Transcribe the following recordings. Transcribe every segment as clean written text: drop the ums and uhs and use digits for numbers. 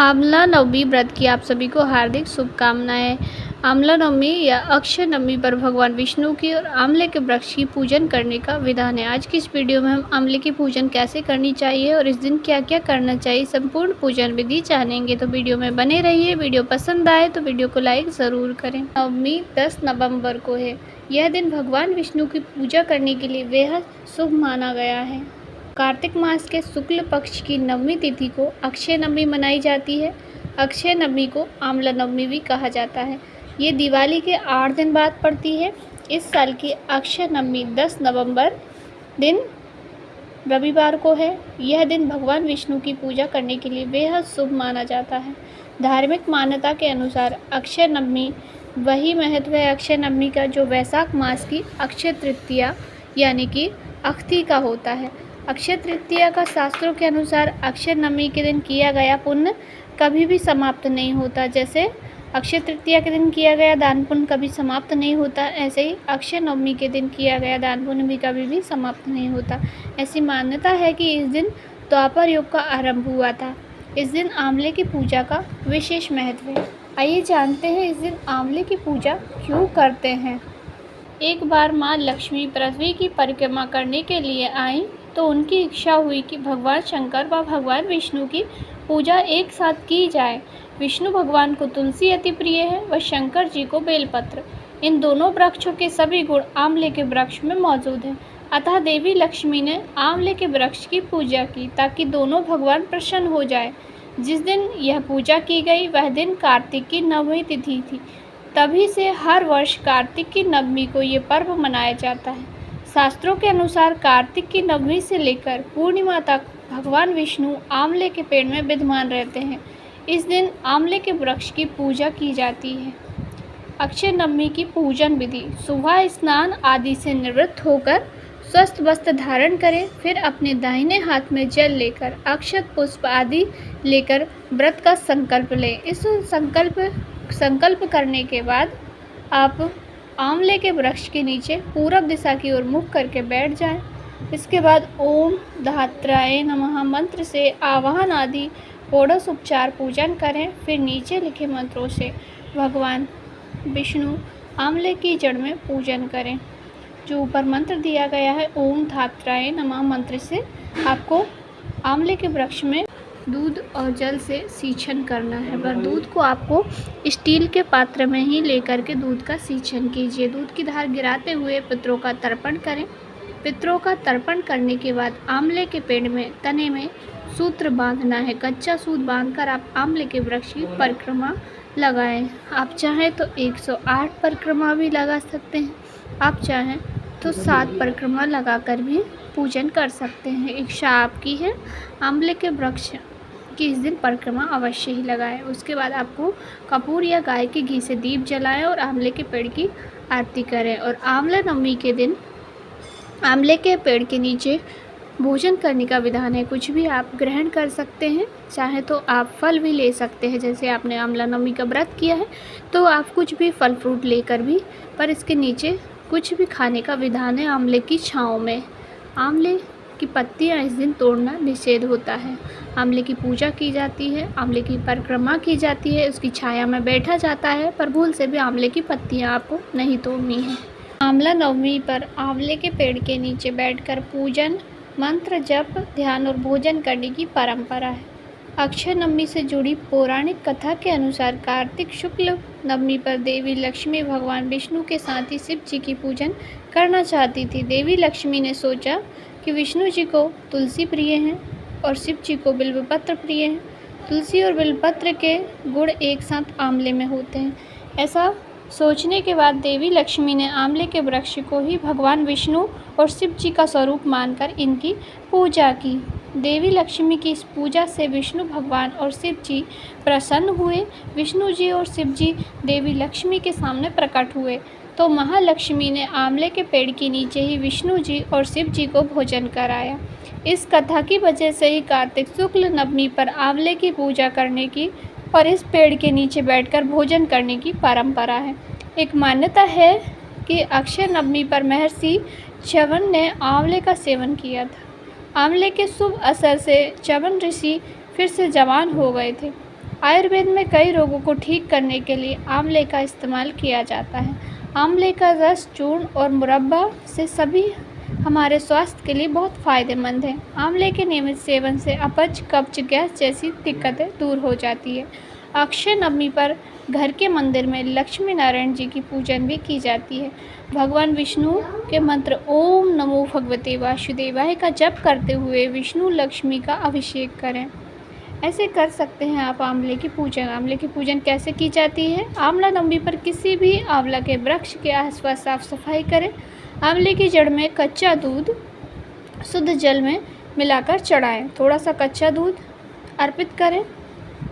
आंवला नवमी व्रत की आप सभी को हार्दिक शुभकामनाएं। आंवला नवमी या अक्षय नवमी पर भगवान विष्णु की और आंवले के वृक्ष की पूजन करने का विधान है। आज की इस वीडियो में हम आंवले की पूजन कैसे करनी चाहिए और इस दिन क्या क्या करना चाहिए, संपूर्ण पूजन विधि जानेंगे। तो वीडियो में बने रहिए। वीडियो पसंद आए तो वीडियो को लाइक ज़रूर करें। नवमी 10 नवम्बर को है। यह दिन भगवान विष्णु की पूजा करने के लिए बेहद शुभ माना गया है। कार्तिक मास के शुक्ल पक्ष की नवमी तिथि को अक्षय नवमी मनाई जाती है। अक्षय नवमी को आंवला नवमी भी कहा जाता है। ये दिवाली के 8 दिन बाद पड़ती है। इस साल की अक्षय नवमी 10 नवंबर दिन रविवार को है। यह दिन भगवान विष्णु की पूजा करने के लिए बेहद शुभ माना जाता है। धार्मिक मान्यता के अनुसार अक्षय नवमी वही महत्व है अक्षय नवमी का जो वैशाख मास की अक्षय तृतीया यानी कि अख्ती का होता है। अक्षय तृतीया का शास्त्रों के अनुसार अक्षय नवमी के दिन किया गया पुण्य कभी भी समाप्त नहीं होता। जैसे अक्षय तृतीया के दिन किया गया दान पुण्य कभी समाप्त नहीं होता, ऐसे ही अक्षय नवमी के दिन किया गया दान पुण्य भी कभी भी समाप्त नहीं होता। ऐसी मान्यता है कि इस दिन द्वापर युग का आरंभ हुआ था। इस दिन आंवले की पूजा का विशेष महत्व है। आइए जानते हैं इस दिन आंवले की पूजा क्यों करते हैं। एक बार माँ लक्ष्मी पृथ्वी की परिक्रमा करने के लिए आईं तो उनकी इच्छा हुई कि भगवान शंकर व भगवान विष्णु की पूजा एक साथ की जाए। विष्णु भगवान को तुलसी अति प्रिय है व शंकर जी को बेलपत्र। इन दोनों वृक्षों के सभी गुण आंवले के वृक्ष में मौजूद हैं। अतः देवी लक्ष्मी ने आंवले के वृक्ष की पूजा की ताकि दोनों भगवान प्रसन्न हो जाए। जिस दिन यह पूजा की गई वह दिन कार्तिक की नवमी तिथि थी। तभी से हर वर्ष कार्तिक की नवमी को ये पर्व मनाया जाता है। शास्त्रों के अनुसार कार्तिक की नवमी से लेकर पूर्णिमा तक भगवान विष्णु आंवले के पेड़ में विद्यमान रहते हैं। इस दिन आंवले के वृक्ष की पूजा की जाती है। अक्षय नवमी की पूजन विधि। सुबह स्नान आदि से निवृत्त होकर स्वस्थ वस्त्र धारण करें, फिर अपने दाहिने हाथ में जल लेकर अक्षत पुष्प आदि लेकर व्रत का संकल्प लें। इस संकल्प करने के बाद आप आंवले के वृक्ष के नीचे पूरब दिशा की ओर मुख करके बैठ जाएं। इसके बाद ओम धात्राय नमः मंत्र से आवाहन आदि षोडश उपचार पूजन करें। फिर नीचे लिखे मंत्रों से भगवान विष्णु आंवले की जड़ में पूजन करें। जो ऊपर मंत्र दिया गया है ओम धात्राय नमः मंत्र से आपको आंवले के वृक्ष में दूध और जल से सींचन करना है। पर दूध को आपको स्टील के पात्र में ही लेकर के दूध का सींचन कीजिए। दूध की धार गिराते हुए पितरों का तर्पण करें। पितरों का तर्पण करने के बाद आंवले के पेड़ में तने में सूत्र बांधना है। कच्चा सूत बांधकर आप आंवले के वृक्ष की परिक्रमा लगाएं। आप चाहें तो 108 परिक्रमा भी लगा सकते हैं। आप चाहें तो 7 परिक्रमा लगाकर भी पूजन कर सकते हैं। इच्छा आपकी है। आंवले के वृक्ष की इस दिन परिक्रमा अवश्य ही लगाएं। उसके बाद आपको कपूर या गाय के घी से दीप जलाएं और आंवले के पेड़ की आरती करें। और आंवला नवमी के दिन आंवले के पेड़ के नीचे भोजन करने का विधान है। कुछ भी आप ग्रहण कर सकते हैं, चाहे तो आप फल भी ले सकते हैं। जैसे आपने आंवला नवमी का व्रत किया है तो आप कुछ भी फल फ्रूट लेकर भी, पर इसके नीचे कुछ भी खाने का विधान है। आंवले की छाँव में आंवले की पत्तियां इस दिन तोड़ना निषेध होता है। आंवले की पूजा की जाती है, आंवले की परिक्रमा की जाती है, उसकी छाया में बैठा जाता है, पर भूल से भी आंवले की पत्तियां आपको नहीं तोड़नी है। आंवला नवमी पर आंवले के पेड़ के नीचे बैठकर पूजन, मंत्र जप, ध्यान और भोजन करने की परंपरा है। अक्षय नवमी से जुड़ी पौराणिक कथा के अनुसार कार्तिक शुक्ल नवमी पर देवी लक्ष्मी भगवान विष्णु के साथ ही शिव जी की पूजन करना चाहती थी। देवी लक्ष्मी ने सोचा कि विष्णु जी को तुलसी प्रिय हैं और शिव जी को बिल्वपत्र प्रिय हैं। तुलसी और बिल्वपत्र के गुण एक साथ आंवले में होते हैं। ऐसा सोचने के बाद देवी लक्ष्मी ने आंवले के वृक्ष को ही भगवान विष्णु और शिव जी का स्वरूप मानकर इनकी पूजा की। देवी लक्ष्मी की इस पूजा से विष्णु भगवान और शिव जी प्रसन्न हुए। विष्णु जी और शिव जी देवी लक्ष्मी के सामने प्रकट हुए तो महालक्ष्मी ने आंवले के पेड़ के नीचे ही विष्णु जी और शिव जी को भोजन कराया। इस कथा की वजह से ही कार्तिक शुक्ल नवमी पर आंवले की पूजा करने की और इस पेड़ के नीचे बैठकर भोजन करने की परंपरा है। एक मान्यता है कि अक्षय नवमी पर महर्षि च्यवन ने आंवले का सेवन किया था। आंवले के शुभ असर से च्यवन ऋषि फिर से जवान हो गए थे। आयुर्वेद में कई रोगों को ठीक करने के लिए आंवले का इस्तेमाल किया जाता है। आंवले का रस, चूर्ण और मुरब्बा से सभी हमारे स्वास्थ्य के लिए बहुत फ़ायदेमंद है। आंवले के नियमित सेवन से अपच, कब्ज, गैस जैसी दिक्कतें दूर हो जाती है। अक्षय नवमी पर घर के मंदिर में लक्ष्मी नारायण जी की पूजन भी की जाती है। भगवान विष्णु के मंत्र ओम नमो भगवते वासुदेवाय का जप करते हुए विष्णु लक्ष्मी का अभिषेक करें। ऐसे कर सकते हैं आप आंवले की पूजन। आंवले की पूजन कैसे की जाती है? आंवला नवमी पर किसी भी आंवला के वृक्ष के आसपास साफ सफाई करें। आंवले की जड़ में कच्चा दूध शुद्ध जल में मिलाकर चढ़ाएं। थोड़ा सा कच्चा दूध अर्पित करें,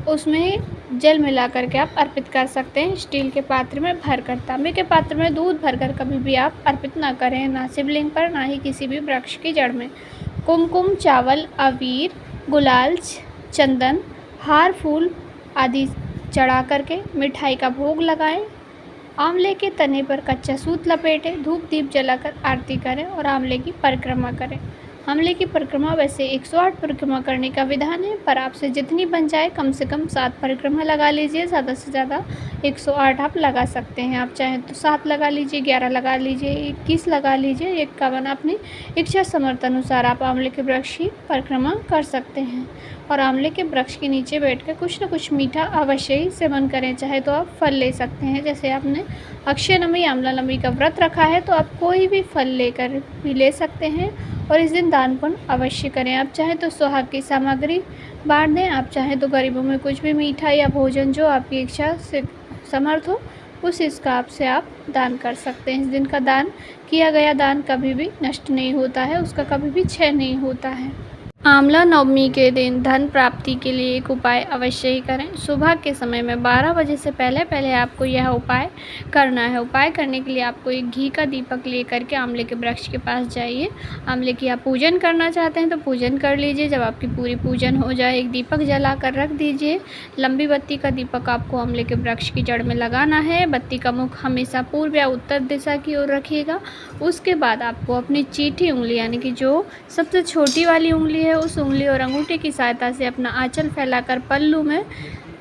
उसमें जल मिला करके आप अर्पित कर सकते हैं। स्टील के पात्र में भरकर, तांबे के पात्र में दूध भरकर कभी भी आप अर्पित ना करें, ना शिवलिंग पर, ना ही किसी भी वृक्ष की जड़ में। कुमकुम, चावल, अबीर, गुलाल, चंदन, हार, फूल आदि चढ़ा करके मिठाई का भोग लगाएं। आंवले के तने पर कच्चा सूत लपेटें, धूप दीप जलाकर आरती करें और आंवले की परिक्रमा करें। आंवले की परिक्रमा वैसे 108 परिक्रमा करने का विधान है, पर आपसे जितनी बन जाए, कम से कम 7 परिक्रमा लगा लीजिए। ज़्यादा से ज़्यादा 108 आप लगा सकते हैं। आप चाहें तो 7 लगा लीजिए, 11 लगा लीजिए, 21 लगा लीजिए, 51। अपनी इच्छा समर्थ अनुसार आप आंवले के वृक्ष की परिक्रमा कर सकते हैं। और आंवले के वृक्ष के नीचे बैठकर कुछ न कुछ मीठा अवश्य ही सेवन करें। चाहे तो आप फल ले सकते हैं, जैसे आपने अक्षय नवमी, आंवला नवमी का व्रत रखा है तो आप कोई भी फल लेकर भी ले सकते हैं। और इस दिन दान पुण्य अवश्य करें। आप चाहें तो सुहाग की सामग्री बांट दें, आप चाहें तो गरीबों में कुछ भी मीठा या भोजन जो आपकी इच्छा से समर्थ हो, उस हिसाब से आप दान कर सकते हैं। इस दिन का दान किया गया दान कभी भी नष्ट नहीं होता है, उसका कभी भी क्षय नहीं होता है। आंवला नवमी के दिन धन प्राप्ति के लिए एक उपाय अवश्य ही करें। सुबह के समय में 12 बजे से पहले आपको यह उपाय करना है। उपाय करने के लिए आपको एक घी का दीपक लेकर के आंवले के वृक्ष के पास जाइए। आंवले की आप पूजन करना चाहते हैं तो पूजन कर लीजिए। जब आपकी पूरी पूजन हो जाए, एक दीपक जला कर रख दीजिए। लंबी बत्ती का दीपक आपको आंवले के वृक्ष की जड़ में लगाना है। बत्ती का मुख हमेशा पूर्व या उत्तर दिशा की ओर रखिएगा। उसके बाद आपको अपनी चीठी उंगली, यानी कि जो सबसे छोटी वाली उंगली है, उस उंगली और अंगूठे की सहायता से अपना आंचल फैलाकर पल्लू में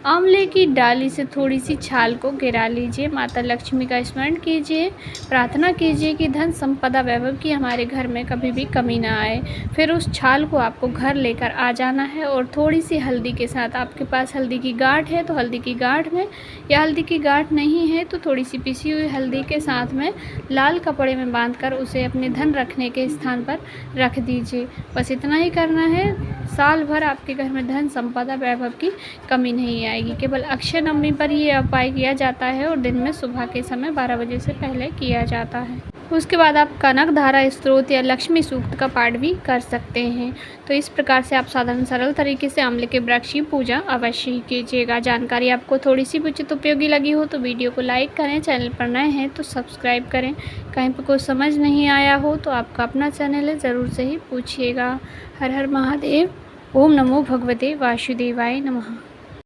आंवले की डाली से थोड़ी सी छाल को गिरा लीजिए। माता लक्ष्मी का स्मरण कीजिए, प्रार्थना कीजिए कि धन संपदा वैभव की हमारे घर में कभी भी कमी ना आए। फिर उस छाल को आपको घर लेकर आ जाना है और थोड़ी सी हल्दी के साथ, आपके पास हल्दी की गांठ है तो हल्दी की गांठ में, या हल्दी की गांठ नहीं है तो थोड़ी सी पिसी हुई हल्दी के साथ में लाल कपड़े में बांधकर उसे अपने धन रखने के स्थान पर रख दीजिए। बस इतना ही करना है। साल भर आपके घर में धन संपदा वैभव की कमी नहीं आएगी। केवल अक्षय नवमी पर ये उपाय किया जाता है और दिन में सुबह के समय 12 बजे से पहले किया जाता है। उसके बाद आप कनक धारा स्तोत्र या लक्ष्मी सूक्त का पाठ भी कर सकते हैं। तो इस प्रकार से आप साधारण सरल तरीके से आंवले के वृक्ष की पूजा अवश्य ही कीजिएगा। जानकारी आपको थोड़ी सी भी उचित उपयोगी लगी हो तो वीडियो को लाइक करें, चैनल पर नए हैं तो सब्सक्राइब करें। कहीं पर कुछ समझ नहीं आया हो तो आपका अपना चैनल है, ज़रूर से ही पूछिएगा। हर हर महादेव। ओम नमो भगवते वासुदेवाय नमः।